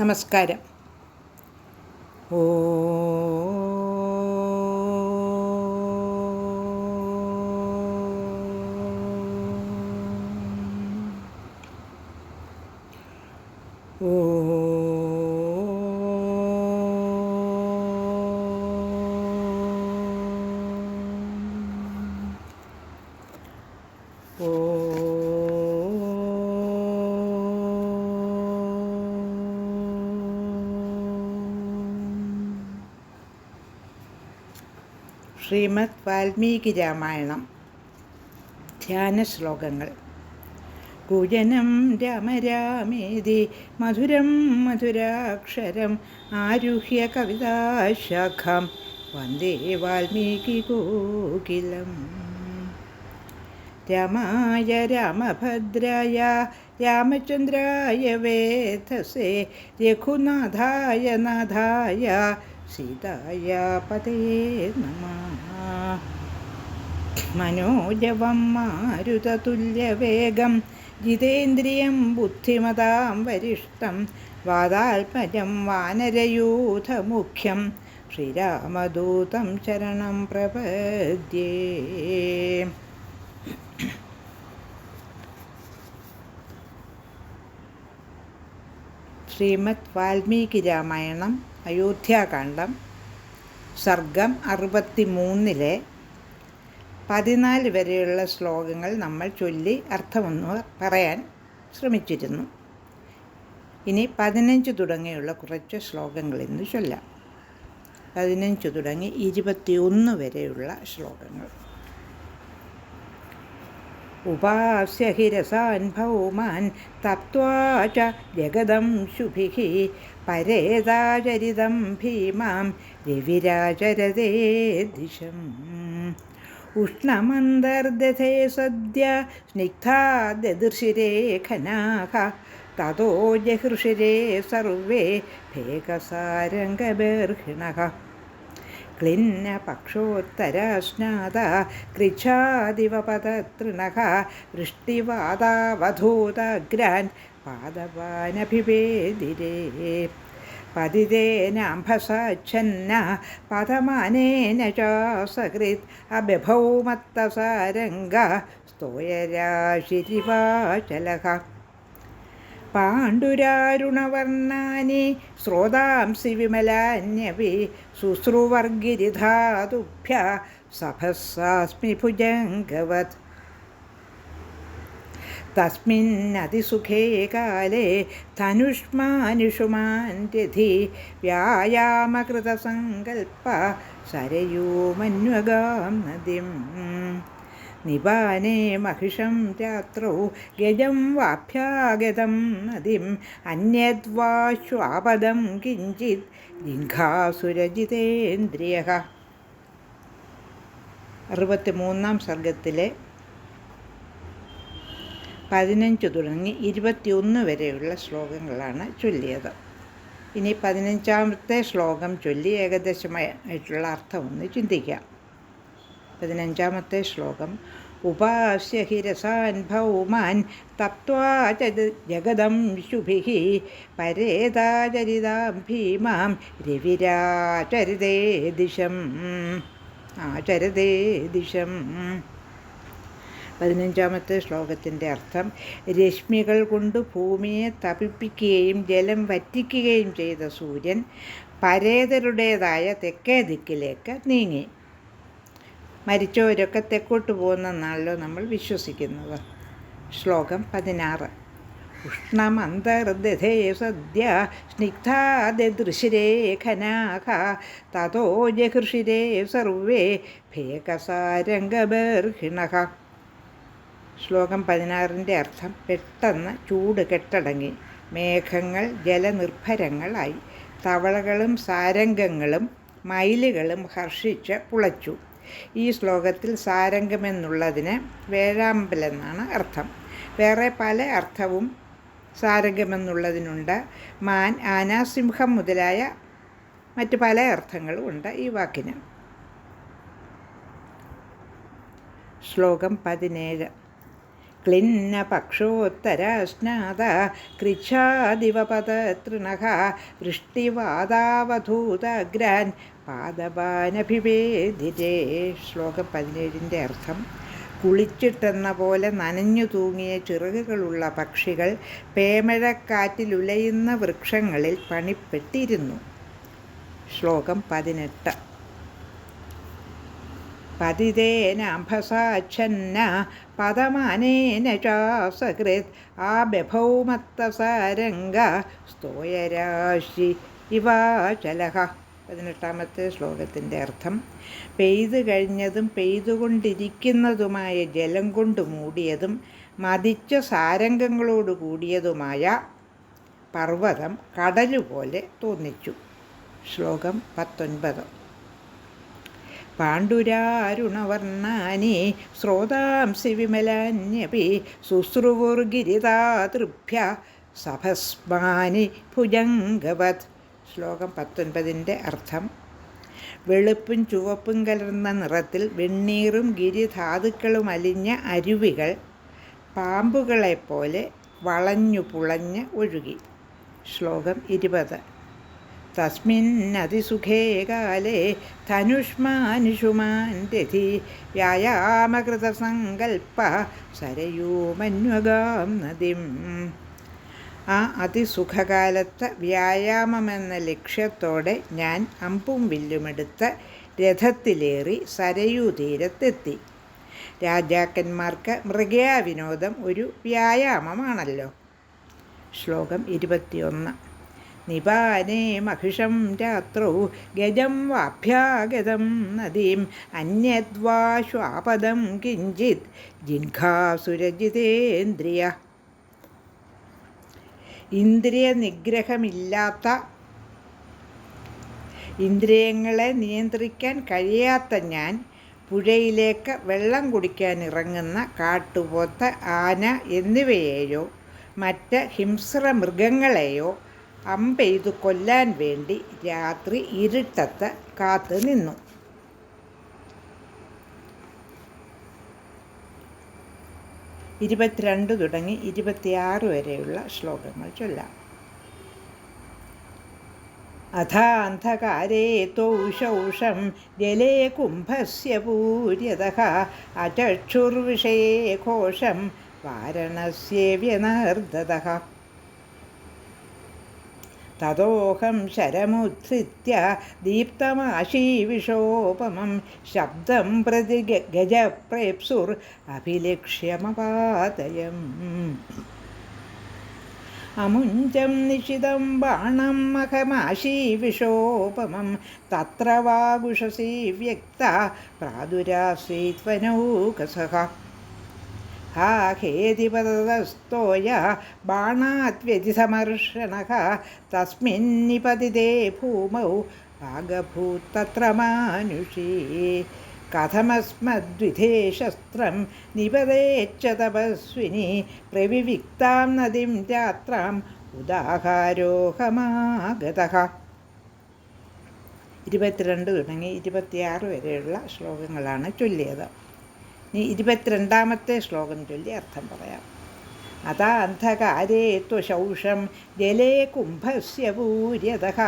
നമസ്കാരം. ഓ ശ്രീമദ് വാൽമീകി രാമായണം ധ്യാന ശ്ലോകങ്ങൾ. കുജനം രാമ രാമേതി മധുരം മധുരാക്ഷരം ആരുഹ്യ കവിതാശാഖാം വന്ദേ വാൽമീകി കോകിലം. രാമായ രാമഭദ്രായ രാമചന്ദ്രായ വേധസേ രഘുനാഥായ നാഥായ സീതായ പതയേ നമഃ. മനോജവം മാരുതതുല്യവേഗം ജിതേന്ദ്രിയം ബുദ്ധിമതാം വരിഷ്ഠം വാതാത്മജം വാനരയൂഥമുഖ്യം ശ്രീരാമദൂതം ശരണം പ്രപദ്യേ. ശ്രീമദ് വാൽമീകി രാമായണം അയോധ്യാകാന്ഡം സർഗം 63 14 വരെയുള്ള ശ്ലോകങ്ങൾ നമ്മൾ ചൊല്ലി അർത്ഥമൊന്ന് പറയാൻ ശ്രമിച്ചിരുന്നു. ഇനി 15 തുടങ്ങിയുള്ള കുറച്ച് ശ്ലോകങ്ങൾ ഇന്ന് ചൊല്ലാം. 15 തുടങ്ങി 21 വരെയുള്ള ശ്ലോകങ്ങൾ. ഉപാസ്യ ഹി രസാൻ ഭൗമാൻ തപ്ത്വാ ച ജഗദംശുഭിഃ പരേതാചരിതം ഭീമാം രവിരാചരതേ ദിശം. ഉഷ്ണമന്തർദധേ സദ്യ സ്നിഗ്ധാദൃശിരേ ഖനാഃ തതോ ജഹൃഷിരേ സർവേ ഭേകസാരംഗബർഹിണഃ. ക്ലിന്ന പക്ഷോത്തരാസ്നാദ കൃച്ഛാദിവപതതൃണഃ വൃഷ്ടിവാതാവധൂതഗ്രാൻ പാദപാനഭിവേദിരേ. പതിതേനാംഭസാച്ഛന്ന പദമാനേന ചാസകൃത് അബഭൗമത്തസാരംഗ സ്തോയരാശിരിവാചലഃ. പാണ്ഡുരാരുണവർണ്ണാനി സ്രോതാംസി വിമലാന്യപി ശുശ്രുവർഗിരിധാതുഭ്യ സഭസ്സാസ്മി ഭുജംഗവത്. തസ്മിന്നതിസുഖേ കാലേ ധനുഷ്മാനുഷുമാൻ രഥി വ്യായാമകൃതസങ്കൽപ്പ സരയൂമന്വഗാം നദിം. നിപാനേ മഹിഷം രാത്രൗ ഗജം വാഭ്യാഗതം നദിം അന്യദ്വാശ്വാപദം കിഞ്ചിത് ജിഘാസുരജിതേന്ദ്രിയഃ. 63 സർഗത്തിലെ 15 തുടങ്ങി 21 വരെയുള്ള ശ്ലോകങ്ങളാണ് ചൊല്ലിയത്. ഇനി 15ാമത്തെ ശ്ലോകം ചൊല്ലി ഏകദേശമായിട്ടുള്ള അർത്ഥം ഒന്ന് ചിന്തിക്കാം. 15ാമത്തെ ശ്ലോകം. ഉപാസ്യ ഹി രസാൻ ഭൗമാൻ തപ്ത്വാ ച ജഗദംശുഭിഃ പരേതാചരിതാം ഭീമാം രവിരാചരിതേ ദിശം. ആചരതേ ദിശം. 15ാമത്തെ ശ്ലോകത്തിൻ്റെ അർത്ഥം. രശ്മികൾ കൊണ്ട് ഭൂമിയെ തപിപ്പിക്കുകയും ജലം വറ്റിക്കുകയും ചെയ്ത സൂര്യൻ പരേതരുടേതായ തെക്കേ ദിക്കിലേക്ക് നീങ്ങി. മരിച്ചവരൊക്കെ തെക്കോട്ട് പോകുന്നെന്നാണല്ലോ നമ്മൾ വിശ്വസിക്കുന്നത്. ശ്ലോകം 16. ഉഷ്ണമന്തർദധേ സദ്യ സ്നിഗ്ധാദൃശിരേ ഖനാഃ തതോ ജഹൃഷിരേ സർവേ ഭേകസാരംഗബർഹിണഃ. ശ്ലോകം 16ൻ്റെ അർത്ഥം. പെട്ടെന്ന് ചൂട് കെട്ടടങ്ങി, മേഘങ്ങൾ ജലനിർഭരങ്ങളായി, തവളകളും സാരംഗങ്ങളും മയിലുകളും ഹർഷിച്ച് പുളച്ചു. ഈ ശ്ലോകത്തിൽ സാരംഗമെന്നുള്ളതിന് വേഴാമ്പലെന്നാണ് അർത്ഥം. വേറെ പല അർത്ഥവും സാരംഗമെന്നുള്ളതിനുണ്ട്. മാൻ, ആന, സിംഹം മുതലായ മറ്റ് പല അർത്ഥങ്ങളും ഉണ്ട് ഈ വാക്കിന്. ശ്ലോകം 17. ക്ലിന്ന പക്ഷോത്തരസ്നാത കൃച്ഛാദിവപതൃണഃ വൃഷ്ടിവാതാവധൂതഗ്രാൻ പാദപാനഭിവേദിരേ. ശ്ലോകം 17 അർത്ഥം: കുളിച്ചിട്ടെന്ന പോലെ നനഞ്ഞു തൂങ്ങിയ ചിറകുകളുള്ള പക്ഷികൾ പേമഴക്കാറ്റിലുലയുന്ന വൃക്ഷങ്ങളിൽ പണിപ്പെട്ടിരുന്നു. ശ്ലോകം 18. പതിതേനാംഭസാച്ഛന്ന പദമാനേന ചാസകൃത് ആബഭൗമത്തസാരംഗ സ്തോയരാശി ഇവാചലഃ. 18 ശ്ലോകത്തിൻ്റെ അർത്ഥം: പെയ്തു കഴിഞ്ഞതും പെയ്തുകൊണ്ടിരിക്കുന്നതുമായ ജലം കൊണ്ട് മൂടിയതും മതിച്ച സാരംഗങ്ങളോട് കൂടിയതുമായ പർവ്വതം കടലുപോലെ തോന്നിച്ചു. ശ്ലോകം 19. പാണ്ഡുരാരുണവർണ്ണാനി സ്രോതാംസി വിമലാന്യപി ശുശ്രുവുർഗിരിതാതൃഭ്യ സഭസ്മാനി ഭുജംഗവത്. ശ്ലോകം 19 അർത്ഥം: വെളുപ്പും ചുവപ്പും കലർന്ന നിറത്തിൽ വെണ്ണീറും ഗിരിധാതുക്കളും അലിഞ്ഞ അരുവികൾ പാമ്പുകളെപ്പോലെ വളഞ്ഞു പുളഞ്ഞ് ഒഴുകി. ശ്ലോകം 20. തസ്മിന്നതിസുഖേ കാലേ ധനുഷ്മാനുഷുമാൻ രഥി വ്യായാമകൃതസങ്കൽപ്പ സരയൂമന്വഗാം നദിം. ആ അതിസുഖകാലത്ത് വ്യായാമമെന്ന ലക്ഷ്യത്തോടെ ഞാൻ അമ്പും വില്ലുമെടുത്ത് രഥത്തിലേറി സരയൂ തീരത്തെത്തി. രാജാക്കന്മാർക്ക് മൃഗയാവിനോദം ഒരു വ്യായാമമാണല്ലോ. ശ്ലോകം 21. നിപാനേ മഹിഷം രാത്രൗ ഗജം വാഭ്യാഗതം നദീം അന്യദ്വാ ശ്വാപദം കിഞ്ചിത് ജിഘാസുരജിതേന്ദ്രിയ. ഇന്ദ്രിയ നിഗ്രഹമില്ലാത്ത, ഇന്ദ്രിയങ്ങളെ നിയന്ത്രിക്കാൻ കഴിയാത്ത ഞാൻ പുഴയിലേക്ക് വെള്ളം കുടിക്കാൻ ഇറങ്ങുന്ന കാട്ടുപോത്ത്, ആന എന്നിവയെയോ മറ്റ് ഹിംസ്ര മൃഗങ്ങളെയോ അമ്പെയ്തു കൊല്ലാൻ വേണ്ടി രാത്രി ഇരുട്ടത്ത് കാത്തു നിന്നു. 22 തുടങ്ങി 26 വരെയുള്ള ശ്ലോകങ്ങൾ ചൊല്ലാം. അഥാന്ധകാരേ തൗഷൗഷം ജലേ കുംഭസ്യ പൂര്യതഃ അചക്ഷുർവിഷയേ ഘോഷം വാരണസ്യേവ്യനർദതഃ. തതോഹം ശരമുദ്ധൃത്യ ദീപ്തമാശീവിഷോപമം ശബ്ദം പ്രതി ഗജപ്രേപ്സുർ അഭിലക്ഷ്യമപാതയം. അമുഞ്ചം നിശിതം ബാണം മഖമാശീവിഷോപമം തത്ര വാഗുഷസി വ്യക്ത പ്രാദുരാസീത്വനൗകസഃ. ഹാ ഹേതിപതസ്തോയ ബാണാദ്വ്യതിസമർഷണഃ തസ്മിന്നിപതിതേ ഭൂമൗ ഭാഗഭൂത്തത്ര മാനുഷീ. കഥമസ്മദ്വിധേ ശസ്ത്രം നിപതേച്ച തപസ്വിനി പ്രവിവിക്താം നദീം രാത്രാം ഉദാഹാരോഹമാഗതഃ. 22 തുടങ്ങി 26 വരെയുള്ള ശ്ലോകങ്ങളാണ് ചൊല്ലിയത്. ഇനി 22ാമത്തെ ശ്ലോകം ചൊല്ലി അർത്ഥം പറയാം. അതാ അന്ധകാരേ ത്വശൗഷം ജലേ കുംഭസ്യ പൂര്യതഃ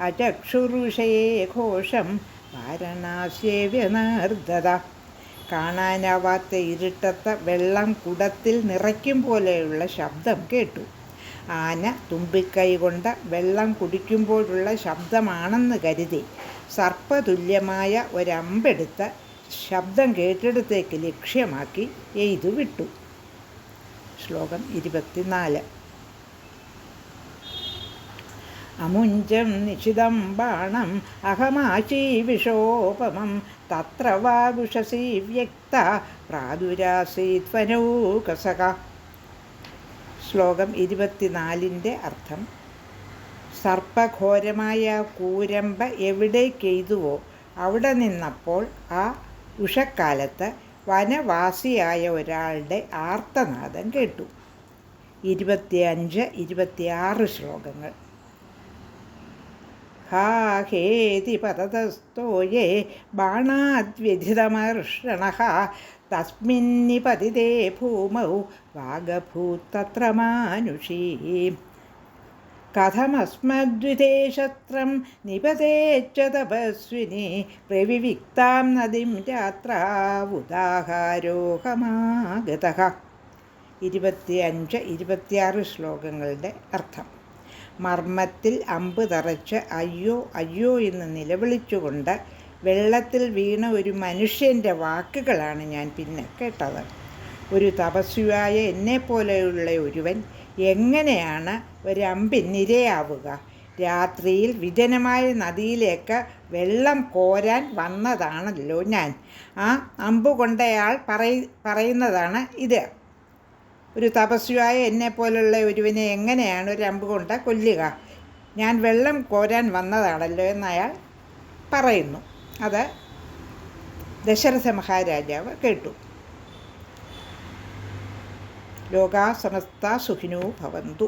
അചക്ഷുർവിഷയേ ഘോഷം വാരണാസ്യേവ്യനർദത. കാണാനാവാത്ത ഇരുട്ടത്ത് വെള്ളം കുടത്തിൽ നിറയ്ക്കും പോലെയുള്ള ശബ്ദം കേട്ടു. ആന തുമ്പിക്കൈ കൊണ്ട് വെള്ളം കുടിക്കുമ്പോഴുള്ള ശബ്ദമാണെന്ന് കരുതി സർപ്പതുല്യമായ ഒരമ്പെടുത്ത് ശബ്ദം കേട്ടിടത്തേക്ക് ലക്ഷ്യമാക്കി എയ്തു വിട്ടു. ശ്ലോകം 24. അമുഞ്ചം നിശിതം ബാണം അഹമാശീവിഷോപമം തത്ര വാഗുഷസി വ്യക്ത പ്രാദുരാസീത്വനൗകസഃ. ശ്ലോകം 24ൻ്റെ അർത്ഥം: സർപ്പഘോരമായ കൂരമ്പ് എവിടേക്കെയ്തുവോ അവിടെ നിന്നപ്പോൾ ആ ഉഷക്കാലത്ത് വനവാസിയായ ഒരാളുടെ ആർത്തനാദം കേട്ടു. 25, 26 ശ്ലോകങ്ങൾ. ഹാ ഹേതി പതതസ്തോയേ ബാണാദ്വ്യഥിതമർഷണഃ തസ്മിന്നിപതിതേ ഭൂമൗ വാഗഭൂത്തത്ര മാനുഷീ കഥമസ്മദ്വിദേശത്രം നിപതേച്ച തപസ്വിനി പ്രവിവിക്താം നദീം രാത്രാവുദാഹാരോഹമാഗതഃ. 25-26 ശ്ലോകങ്ങളുടെ അർത്ഥം. മർമ്മത്തിൽ അമ്പ് തറച്ച് അയ്യോ അയ്യോ എന്ന് നിലവിളിച്ചുകൊണ്ട് വെള്ളത്തിൽ വീണ ഒരു മനുഷ്യൻ്റെ വാക്കുകളാണ് ഞാൻ പിന്നെ കേട്ടത്. ഒരു തപസ്വിയായ എന്നെപ്പോലെയുള്ള ഒരുവൻ എങ്ങനെയാണ് ഒരമ്പിനിരയാവുക? രാത്രിയിൽ വിജനമായ നദിയിലേക്ക് വെള്ളം കോരാൻ വന്നതാണല്ലോ ഞാൻ. ആ അമ്പ് കൊണ്ടയാൾ പറയുന്നതാണ് ഇത്. ഒരു തപസ്വിയായ എന്നെപ്പോലുള്ള ഒരുവനെ എങ്ങനെയാണ് ഒരു അമ്പ് കൊണ്ട് കൊല്ലുക? ഞാൻ വെള്ളം കോരാൻ വന്നതാണല്ലോ എന്നയാൾ പറയുന്നു. അത് ദശരഥ മഹാരാജാവ് കേട്ടു. ലോകാ സമസ്ത സുഖിനോ ഭവന്തു.